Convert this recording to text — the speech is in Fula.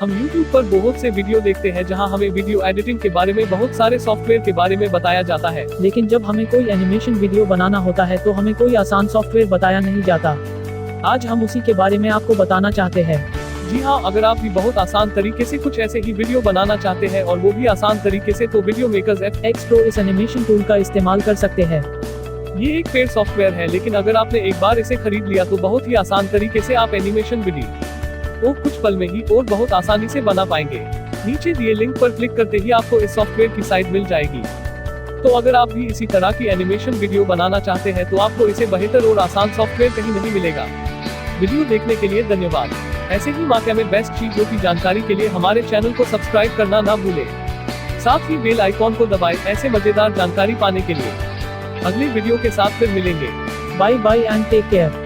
हम YouTube पर बहुत से वीडियो देखते हैं जहां हमें वीडियो एडिटिंग के बारे में बहुत सारे सॉफ्टवेयर के बारे में बताया जाता है, लेकिन जब हमें कोई एनिमेशन वीडियो बनाना होता है तो हमें कोई आसान सॉफ्टवेयर बताया नहीं जाता। आज हम उसी के बारे में आपको बताना चाहते हैं। जी हाँ, अगर आप भी बहुत आसान तरीके से कुछ ऐसे ही वीडियो बनाना चाहते हैं और वो भी आसान तरीके से, तो वीडियो मेकर्स FX Pro इस एनिमेशन टूल का इस्तेमाल कर सकते हैं। ये एक पेड सॉफ्टवेयर है, लेकिन अगर आपने एक बार इसे खरीद लिया तो बहुत ही आसान तरीके से आप एनिमेशन वीडियो वो कुछ पल में ही और बहुत आसानी से बना पाएंगे। नीचे दिए लिंक पर क्लिक करते ही आपको इस सॉफ्टवेयर की साइट मिल जाएगी। तो अगर आप भी इसी तरह की एनिमेशन वीडियो बनाना चाहते हैं तो आपको इसे बेहतर और आसान सॉफ्टवेयर कहीं नहीं मिलेगा। वीडियो देखने के लिए धन्यवाद। ऐसे ही मार्केट में बेस्ट चीजों की जानकारी के लिए हमारे चैनल को सब्सक्राइब करना ना भूलें। साथ ही बेल आइकॉन को दबाएं ऐसे मजेदार जानकारी पाने के लिए। अगली वीडियो के साथ फिर मिलेंगे। Bye bye and take care.